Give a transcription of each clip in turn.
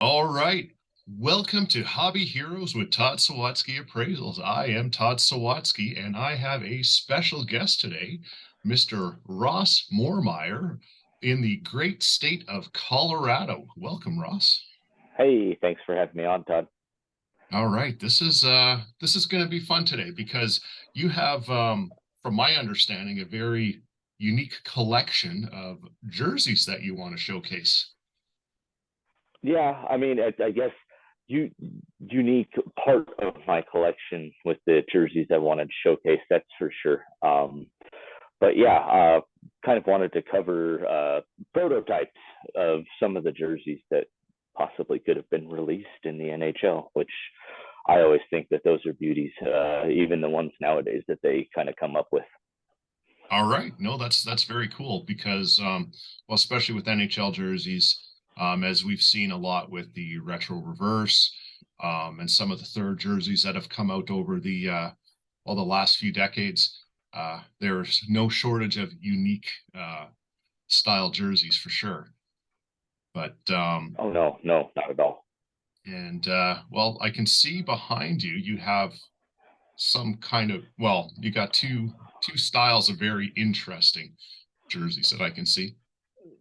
All right. Welcome to Hobby Heroes with Todd Sawatzky Appraisals. I am Todd Sawatzky, and I have a special guest today, Mr. Ross Moormeyer in the great state of Colorado. Welcome, Ross. Hey, thanks for having me on, Todd. All right. This is going to be fun today because you have, from my understanding, a very unique collection of jerseys that you want to showcase. Yeah, I guess you unique part of my collection with the jerseys I wanted to showcase. That's for sure. But yeah, kind of wanted to cover prototypes of some of the jerseys that possibly could have been released in the NHL, which I always think that those are beauties, even the ones nowadays that they kind of come up with. All right. No, that's very cool because well, especially with NHL jerseys, as we've seen a lot with the retro reverse, and some of the third jerseys that have come out over the last few decades, there's no shortage of unique style jerseys for sure. But Oh no, no, not at all. and well, I can see behind you you have some kind of, well, you got two styles of very interesting jerseys that I can see.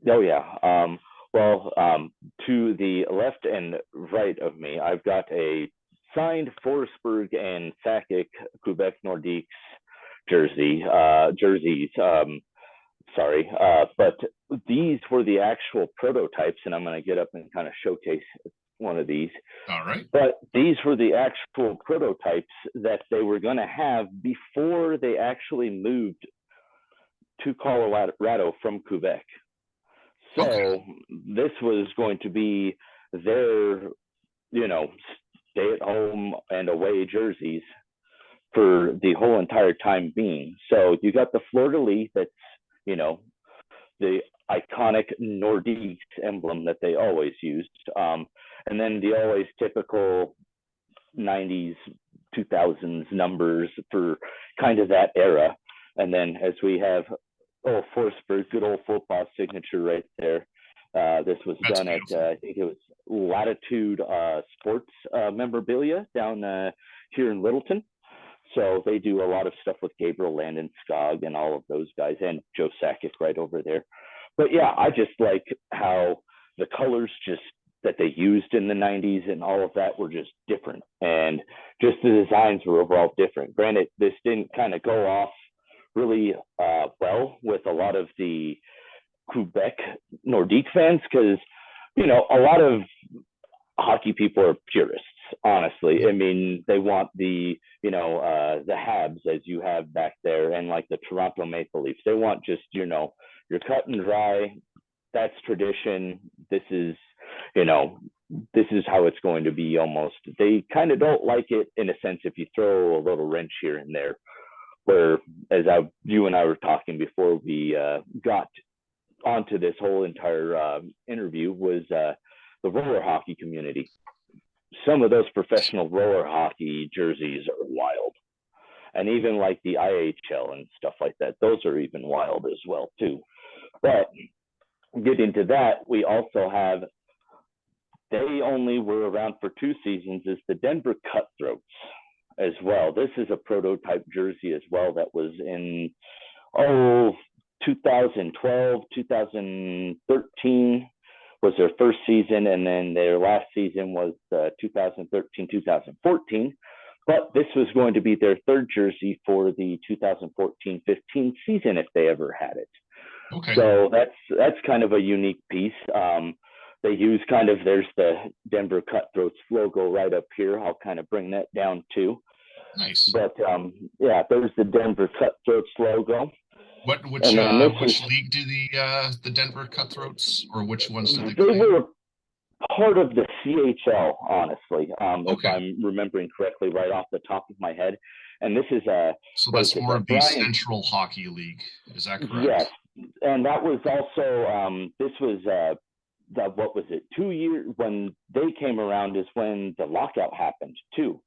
Oh yeah. To the left and right of me, I've got a signed Forsberg and Sakic Quebec Nordiques jerseys. Sorry, but these were the actual prototypes, and I'm going to get up and kind of showcase one of these. All right. But these were the actual prototypes that they were going to have before they actually moved to Colorado from Quebec. Okay. So this was going to be their, you know, stay at home and away jerseys for the whole entire time being. So you got the Fleur de Lis that's, you know, the iconic Nordiques emblem that they always used. And then the always typical 90s, 2000s numbers for kind of that era. And then as we have Forsberg, good old football signature right there. This was That's done at beautiful. I think it was Latitude Sports Memorabilia down here in Littleton. So they do a lot of stuff with Gabriel Landeskog and all of those guys, and Joe Sakic right over there. But yeah, I just like how the colors just that they used in the 90s and all of that were just different, and just the designs were overall different. Granted, this didn't kind of go off really well with a lot of the Quebec Nordique fans because a lot of hockey people are purists. Honestly, I mean, they want the Habs as you have back there, and like the Toronto Maple Leafs. They want just your cut and dry. That's tradition. You know, this is how it's going to be. Almost, they kind of don't like it in a sense if you throw a little wrench here and there where you and I were talking before we got onto this whole entire interview was the roller hockey community. Some of those professional roller hockey jerseys are wild, and even like the IHL and stuff like that, those are even wild as well too. But getting to that, we also have they only were around for 2 seasons is the Denver Cutthroats as well. This is a prototype jersey as well that was in oh 2012, 2013 was their first season, and then their last season was 2013, 2014. But this was going to be their third jersey for the 2014-15 season if they ever had it. Okay. So that's kind of a unique piece. They use kind of there's the Denver Cutthroats logo right up here. I'll kind of bring that down too. Nice. But yeah, there's the Denver Cutthroats logo, What which and then uh this is which league do the Denver Cutthroats, or which ones do they they play in? were part of the CHL, honestly, if Okay. I'm remembering correctly, right off the top of my head. And this is So what is that's it? more of the Brian. Central Hockey League. Is that Yes, correct? and that was also this was the what was it? 2 years when they came around is when the lockout happened too.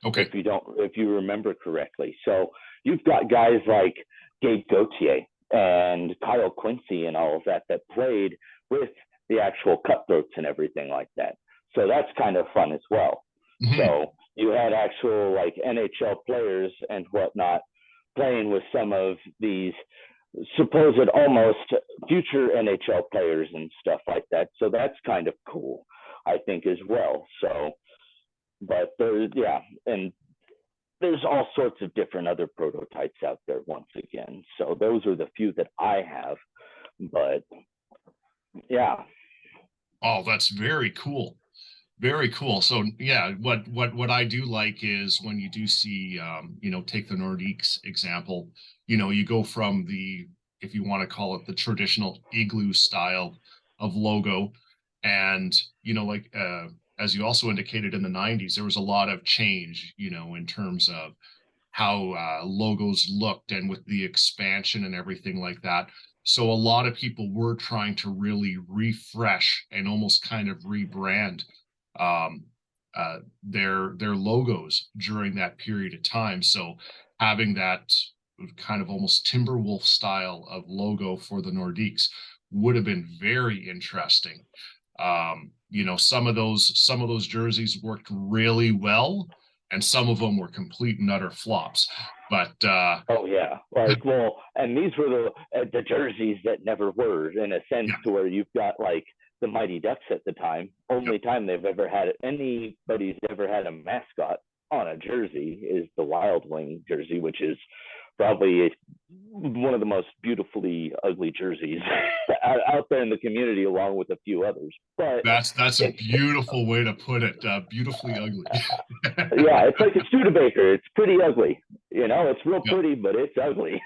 Okay. If you remember correctly. So you've got guys like Gabe Gauthier and Kyle Quincy and all of that played with the actual cutthroats and everything like that. So that's kind of fun as well. Mhm. So you had actual like NHL players and whatnot playing with some of these supposed almost future NHL players and stuff like that. So that's kind of cool, I think, as well. So, but there's, yeah, and there's all sorts of different other prototypes out there once again. So those are the few that I have. But yeah. Oh, that's very cool. Very cool. So yeah, what I do like is when you do see, take the Nordiques example, you go from the, if you want to call it the traditional igloo style of logo, and as you also indicated in the '90s, there was a lot of change, in terms of how logos looked and with the expansion and everything like that. So a lot of people were trying to really refresh and almost kind of rebrand um, their logos during that period of time. So having that kind of almost Timberwolf style of logo for the Nordiques would have been very interesting. Some of those jerseys worked really well, and some of them were complete and utter flops. But oh yeah, like, well, and these were the jerseys that never were, in a sense, yeah, to where you've got like the Mighty Ducks at the time. Only yep. time they've ever had anybody's ever had a mascot on a jersey is the Wild Wing jersey, which is probably one of the most beautifully ugly jerseys out there in the community, along with a few others. But That's a it's beautiful way to put it. Beautifully ugly. yeah, it's like a Studebaker. It's pretty ugly. It's real Yep. pretty, but it's ugly.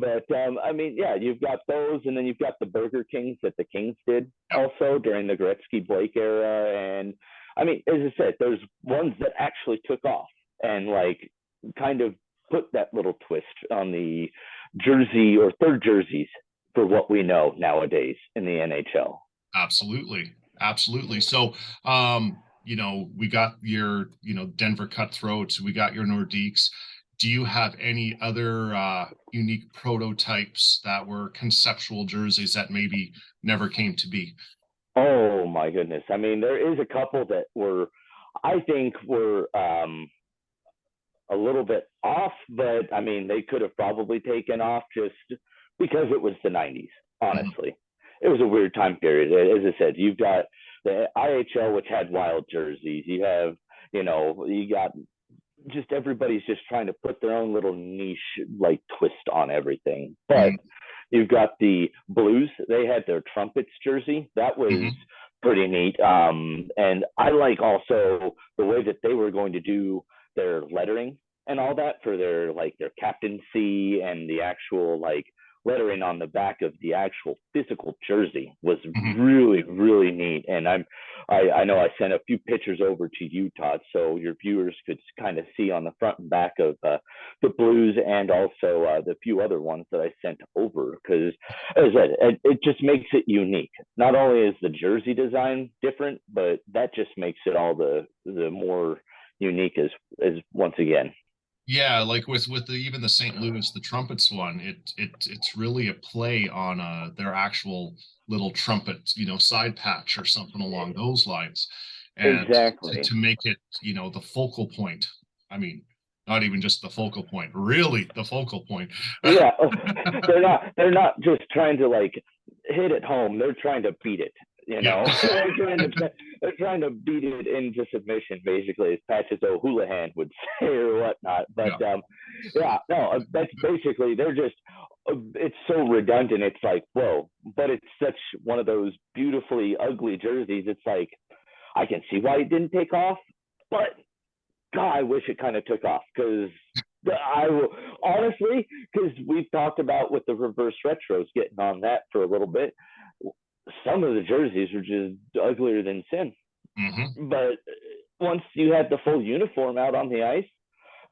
But I mean, yeah, you've got those, and then you've got the Burger Kings that the Kings did Yep. also during the Gretzky Blake era. And I mean, as I said, there's ones that actually took off and like kind of put that little twist on the jersey or third jerseys for what we know nowadays in the NHL. Absolutely. Absolutely. So, we got your, Denver Cutthroats, we got your Nordiques. Do you have any other unique prototypes that were conceptual jerseys that maybe never came to be? Oh my goodness. I mean, there is a couple that I think were a little bit off, but I mean, they could have probably taken off just because it was the 90s, Mhm. honestly. It was a weird time period. As I said, you've got the IHL, which had wild jerseys. You have, you got just everybody's just trying to put their own little niche like twist on everything. But Mhm. you've got the Blues. They had their trumpets jersey. That was Mhm. pretty neat. And I like also the way that they were going to do their lettering and all that for their captaincy, and the actual like lettering on the back of the actual physical jersey was Mhm. really really neat. And I know I sent a few pictures over to you, Todd, so your viewers could kind of see on the front and back of the Blues, and also the few other ones that I sent over. Because, as I said, it just makes it unique. Not only is the jersey design different, but that just makes it all the more unique as once again. Yeah, like with even the St. Louis, the trumpets one, it's really a play on their actual little trumpet, side patch or something along those lines. And to, Exactly. to make it, the focal point. I mean, not even just the focal point, really the focal point. Yeah, they're not just trying to like hit it home. They're trying to beat it. Yeah. They're trying to beat it into submission, basically, as Patches O'Houlihan would say or whatnot. But Yeah. yeah, no, that's basically they're just. It's so redundant. It's like whoa, but it's such one of those beautifully ugly jerseys. It's like I can see why it didn't take off, but God, I wish it kind of took off, because I will honestly, because we've talked about with the reverse retros getting on that for a little bit. Some of the jerseys are just uglier than sin. Hmm. But once you had the full uniform out on the ice,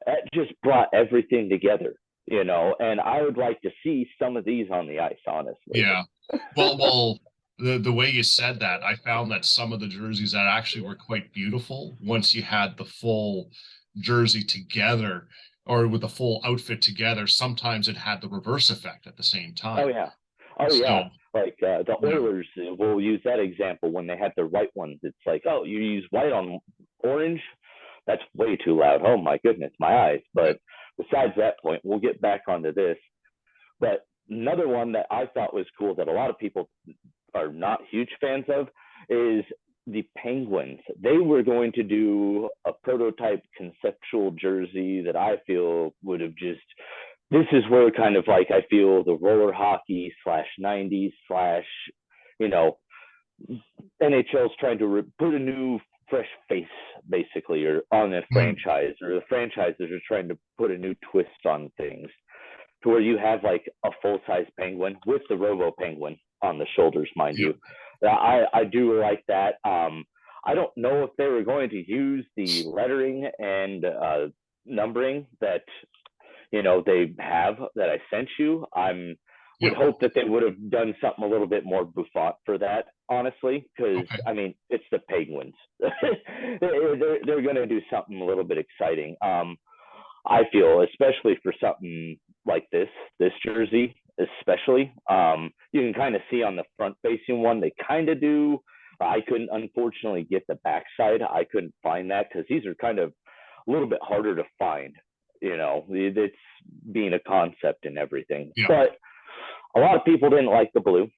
that just brought everything together, And I would like to see some of these on the ice, honestly. Yeah. Well, the way you said that, I found that some of the jerseys that actually were quite beautiful once you had the full jersey together or with the full outfit together, sometimes it had the reverse effect at the same Oh time. yeah. Oh So yeah, like the yeah, Oilers. We'll use that example when they had the white ones. It's like, oh, you use white on orange. That's way too loud. Oh my goodness, my eyes. yeah, But besides that point, we'll get back onto this. But another one that I thought was cool that a lot of people are not huge fans of is the Penguins. They were going to do a prototype conceptual jersey that I feel would have just, this is where kind of like I feel the roller hockey slash 90s slash, you know, NHL's trying to put a new fresh face basically or on a mhm, franchise, or the franchises are trying to put a new twist on things to where you have like a full size penguin with the Robo Penguin on the shoulders, mind yeah, you. I do like that. I don't know if they were going to use the lettering and numbering that they have that I sent you. I'm would yeah. hope that they would have done something a little bit more bouffant for that, honestly, because Okay. I mean it's the Penguins. They're going to do something a little bit exciting. I feel, especially for something like this jersey, especially. You can kind of see on the front facing one, they kind of do. I couldn't, unfortunately, get the backside. I couldn't find that because these are kind of a little bit harder to find. It's being a concept and everything. Yeah. But a lot of people didn't like the blue.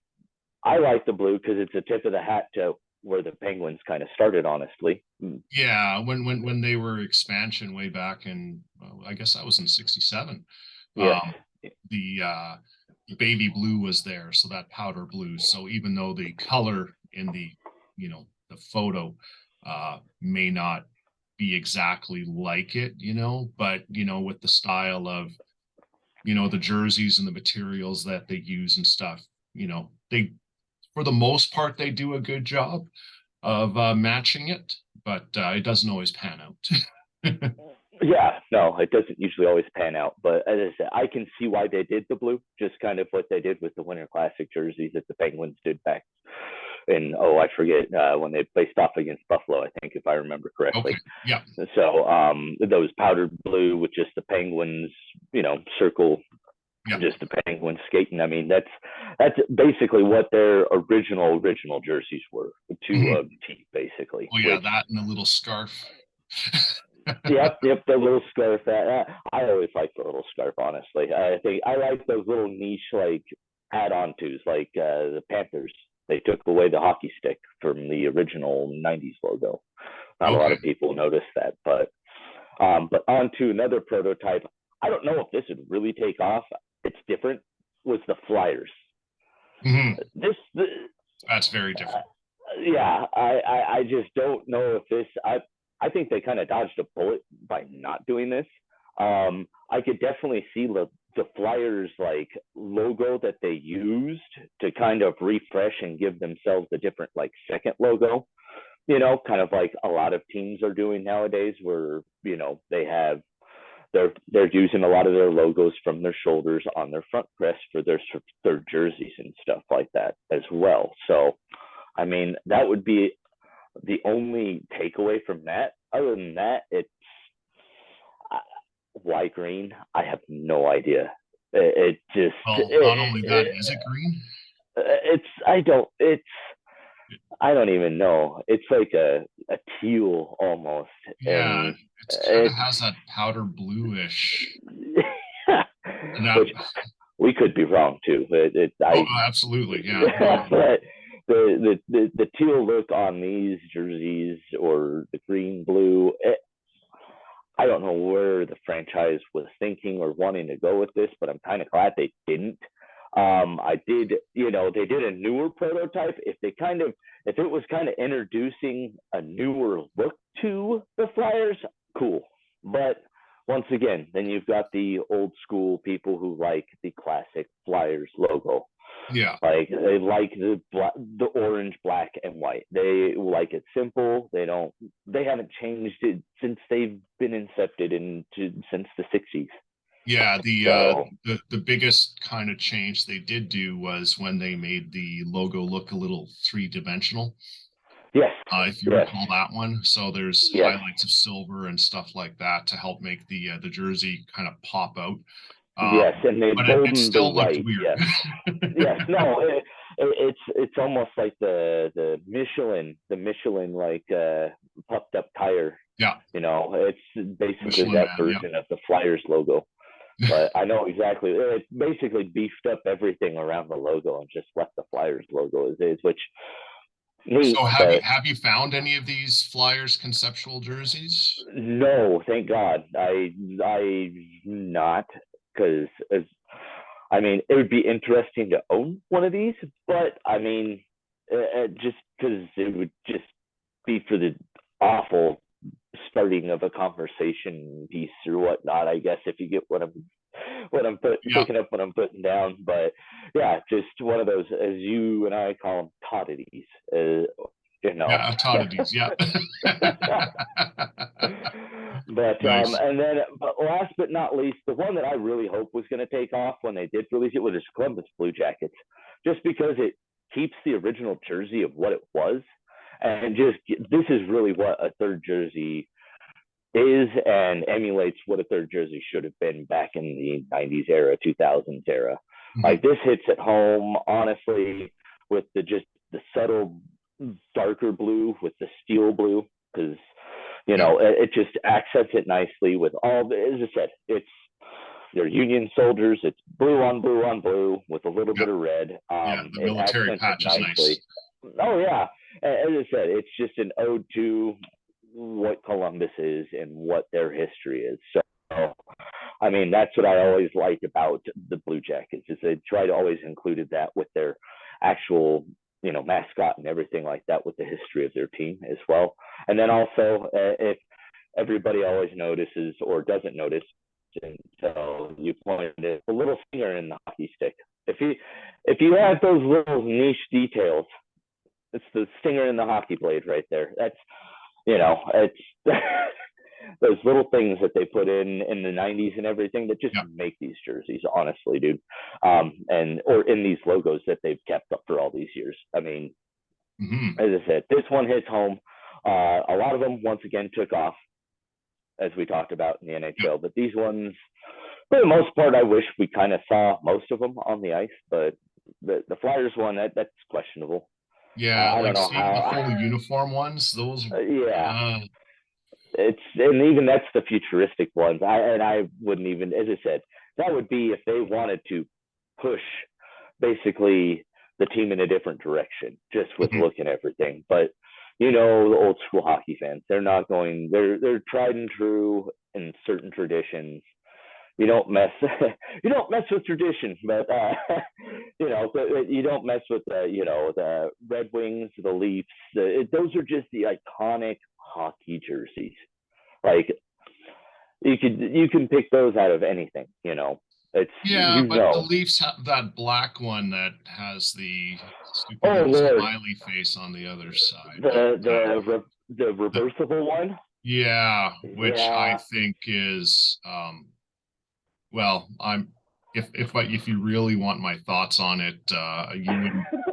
I like the blue because it's a tip of the hat to where the Penguins kind of started, honestly. Yeah, when they were expansion way back in, I guess I was in '67. Yes. The baby blue was there, so that powder blue. So even though the color in the photo may not be exactly like it, but with the style of the jerseys and the materials that they use and stuff, they for the most part they do a good job of matching it, but it doesn't always pan out. Yeah, no, it doesn't usually always pan out. But as I said, I can see why they did the blue, just kind of what they did with the Winter Classic jerseys that the Penguins did back in, oh, I forget, when they faced off against Buffalo, I think, if I remember Okay. correctly. Yeah. So those powdered blue with just the Penguins, circle, Yeah. just the Penguins skating. I mean, that's basically what their original jerseys were to Mhm. a T, basically, Oh yeah, which that and the little scarf. Yep, the little scarf. I always like the little scarf. Honestly, I think I like those little niche like add-on tos, like the Panthers. They took away the hockey stick from the original '90s logo. Not a lot Okay. of people noticed that, but on to another prototype. I don't know if this would really take off. It's different. Was the Flyers. Mhm. This, That's very different. yeah, I just don't know if this. I think they kind of dodged a bullet by not doing this. I could definitely see the Flyers like logo that they used to kind of refresh and give themselves a different like second logo. Kind of like a lot of teams are doing nowadays, where they have they're using a lot of their logos from their shoulders on their front crest for their jerseys and stuff like that as well. So I mean, that would be the only takeaway from that. Other than that, it's uh, why green. I have no idea. It just Well, not only that, is it green? it's I don't even know. It's like a teal almost, Yeah, and it's kind of it's has that powder bluish. And that, which we could be wrong too. oh, absolutely. Yeah. No. But the teal look on these jerseys or the green blue, I don't know where the franchise was thinking or wanting to go with this, but I'm kind of glad they didn't. I did, they did a newer prototype. If it was kind of introducing a newer look to the Flyers, cool. But once again, then you've got the old school people who like the classic Flyers logo. Yeah. Like they like the orange, black, and white. They like it simple. They haven't changed it since they've been incepted since the '60s. Yeah, So the biggest kind of change they did do was when they made the logo look a little three-dimensional. yes, If you yes, recall that one, so there's yes, highlights of silver and stuff like that to help make the jersey kind of pop out. Yes, and they But it bolden the still looked right. weird. Yes, yes. No, it's almost like the Michelin like puffed up tire. Yeah, You know, it's basically Michelin that Man. version of the Flyers logo. But I know exactly. It basically beefed up everything around the logo and just left the Flyers logo as is, which neat. So But have you found any of these Flyers conceptual jerseys? no, thank God. I not because I mean it would be interesting to own one of these, but I mean just because it would just be for the awful starting of a conversation piece or whatnot. I guess if you get Yeah, picking up what I'm putting down. But yeah, just one of those, as you and I call them, toddities. You know. yeah, Todd's, yeah. But Nice. and then, but last but not least, the one that I really hope was going to take off when they did release it was Columbus Blue Jackets, just because it keeps the original jersey of what it was, and just this is really what a third jersey is and emulates what a third jersey should have been back in the 90s era, 2000s era. Mhm. Like this hits at home, honestly, with the subtle darker blue with the steel blue, because Yeah, it just accents it nicely with all the, as I said, it's they're Union soldiers. It's blue on blue on blue with a little yeah, bit of red. yeah. The It military accents it patch is nicely. nice. Oh yeah, as I said, it's just an ode to what Columbus is and what their history is. So, I mean, that's what I always like about the Blue Jackets is they try to always include that with their actual, mascot and everything like that with the history of their team as well. And then also, if everybody always notices or doesn't notice until you pointed it, a little finger in the hockey stick. If you have those little niche details, it's the stinger in the hockey blade right there. That's it's those little things that they put in the 90s and everything that just Yeah. make these jerseys, honestly, dude. And or in these logos that they've kept up for all these years. I mean, Hmm. as I said, this one hits home. A lot of them once again took off, as we talked about in the Yeah. NHL, but these ones, for the most part, I wish we kind of saw most of them on the ice. But the Flyers one, that's questionable. Yeah, I don't like know seeing the how. full uniform ones, those Yeah, uh it's and even that's the futuristic ones. I wouldn't even, as I said, that would be if they wanted to push basically the team in a different direction, just with mhm. look and everything. But the old school hockey fans, they're not going. They're tried and true in certain traditions. You don't mess you don't mess with tradition, but you don't mess with the Red Wings, the Leafs. Those are just the iconic hockey jerseys. Like you can pick those out of anything. It's Yeah, but the Leafs have that black one that has the oh superhero Lord, smiley face on the other side. the Uh, the the, reversible one. yeah, which I Yeah. think is well, if you really want my thoughts on it,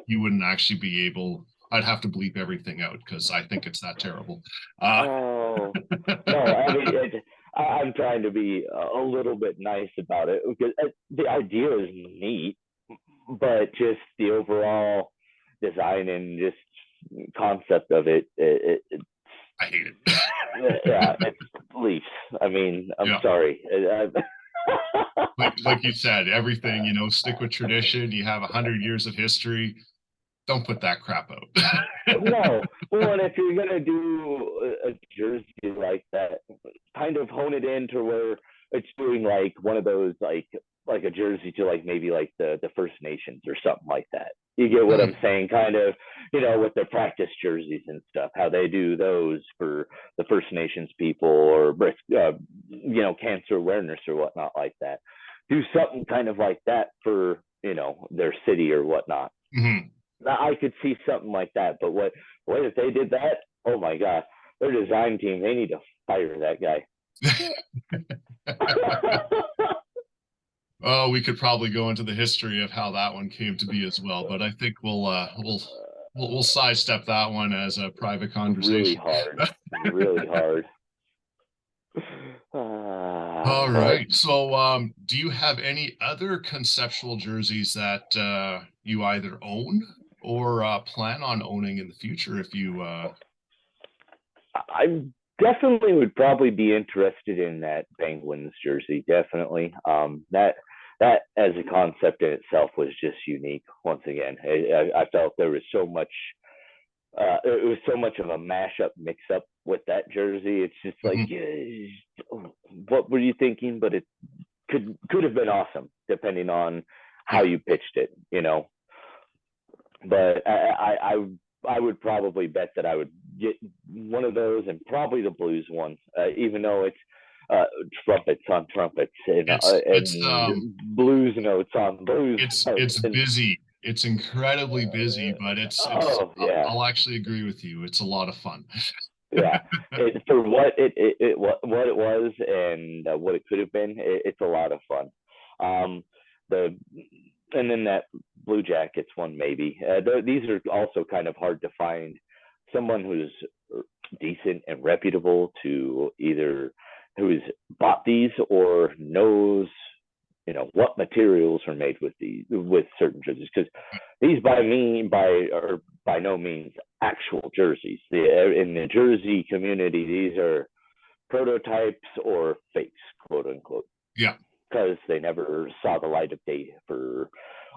you wouldn't actually be able. I'd have to bleep everything out because I think it's that terrible. Uh, Oh no, I mean I'm trying to be a little bit nice about it because the idea is neat, but just the overall design and just concept of I hate it. yeah, it's Leafs. I mean, I'm Yeah. sorry. Like you said, everything, stick with tradition. You have 100 years of history. Don't put that crap out. No, well, and if you're gonna do a jersey like that, kind of hone it in to where it's doing like one of those like a jersey to like maybe like the First Nations or something like that. You get what I'm saying? Kind of, with their practice jerseys and stuff, how they do those for the First Nations people or cancer awareness or whatnot like that. Do something kind of like that for their city or whatnot. Mhm. I could see something like that, but what if they did that? Oh my god, their design team, they need to fire that guy. Oh, we could probably go into the history of how that one came to be as well, but I think we'll sidestep that one as a private Really conversation. hard, really hard. All But right. So, do you have any other conceptual jerseys that you either own or plan on owning in the future if you I definitely would probably be interested in that Penguins jersey. Definitely. That as a concept in itself was just unique. Once again, I felt there was so much. It was so much of a mashup, mix up with that jersey. It's just like, Mhm. yeah, what were you thinking? But it could have been awesome depending on how Yeah. you pitched it. But I would probably bet that I would get one of those and probably the blues one, even though it's uh, trumpets on trumpets It's and blues notes on blues notes. it's And busy. It's incredibly busy, but it's oh yeah, I'll actually agree with you. It's a lot of fun. yeah. For what what it was and what it could have been, it's a lot of fun. Um, the and then that Blue Jackets one maybe. These are also kind of hard to find. Someone who's decent and reputable to either who's bought these or knows what materials are made with certain jerseys, because these by no means actual jerseys. In the jersey community, these are prototypes or fakes, quote unquote, Yeah. because they never saw the light of day for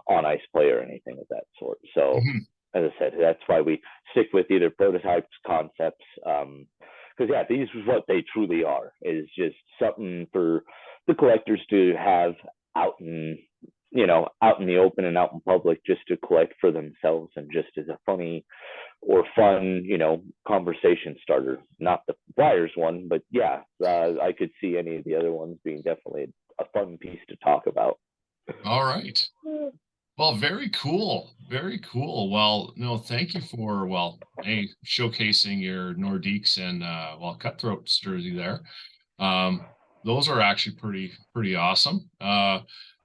on ice play or anything of that sort. So, Mhm. as I said, that's why we stick with either prototypes, concepts, because yeah, these is what they truly are. Is just something for the collectors to have out in out in the open and out in public, just to collect for themselves and just as a funny or fun, conversation starter. Not the Flyers one, but yeah, I could see any of the other ones being definitely a fun piece to talk about. All right. Well, very cool. Very cool. Well, no, thank you for, showcasing your Nordiques and Cutthroats jersey there. Um, those are actually pretty awesome.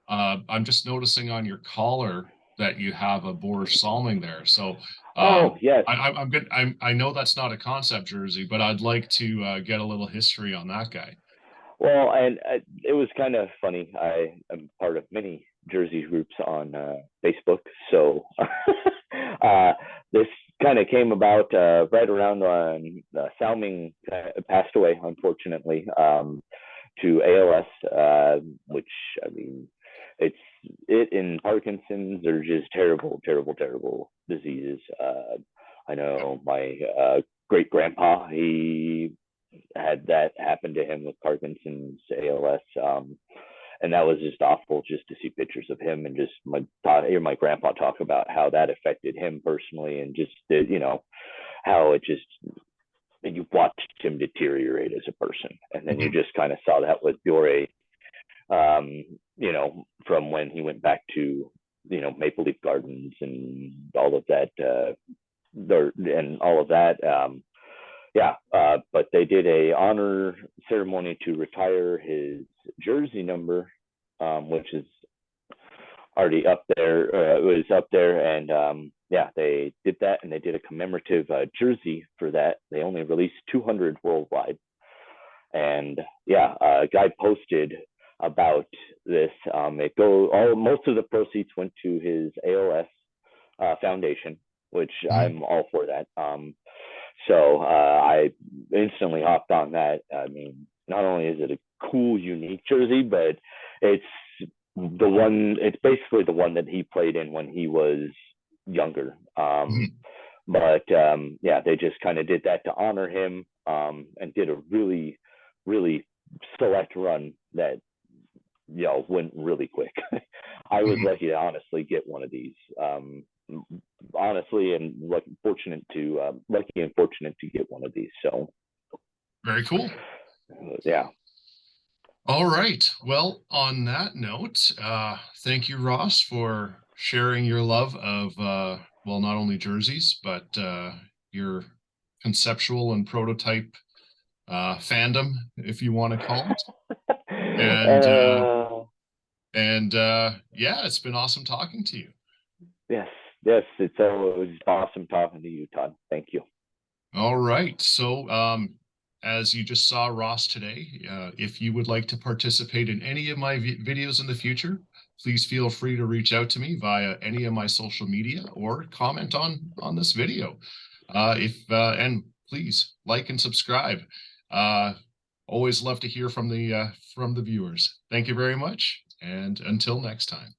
I'm just noticing on your collar that you have a Boris Salming there. So Oh yes. I'm good. I know that's not a concept jersey, but I'd like to get a little history on that guy. Well, and it was kind of funny. I am part of many Jersey groups on Facebook, so this kind of came about right around when Salming passed away, unfortunately, to ALS, which I mean, it's it and Parkinson's are just terrible, terrible, terrible diseases. I know my great grandpa, he had that happen to him with Parkinson's, ALS. And that was just awful, just to see pictures of him and just hear my grandpa talk about how that affected him personally, and just how it just you watched him deteriorate as a person, and then you Mhm. just kind of saw that with Bure, from when he went back to Maple Leaf Gardens and all of that, and all of that. Yeah, but they did a honor ceremony to retire his jersey number, which is already up there. It was up there, and yeah, they did that, and they did a commemorative jersey for that. They only released 200 worldwide, and yeah, a guy posted about this. Most of the proceeds went to his ALS foundation, which Mhm. I'm all for that. So I instantly hopped on that. I mean, not only is it a cool, unique jersey, but it's it's basically the one that he played in when he was younger. Mhm. But yeah, they just kind of did that to honor him, and did a really, really select run that went really quick. I was Mhm. lucky to honestly get one of these. Honestly, and lucky and fortunate to get one of these. So Very cool. yeah. All right. Well, on that note, thank you, Ross, for sharing your love of, not only jerseys, but your conceptual and prototype fandom, if you want to call it. And yeah, it's been awesome talking to you. Yes, yes, it's always awesome talking to you, Todd. Thank you. All right. So as you just saw Ross today, if you would like to participate in any of my videos in the future, please feel free to reach out to me via any of my social media or comment on this video. And please like and subscribe. Always love to hear from the viewers. Thank you very much, and until next time.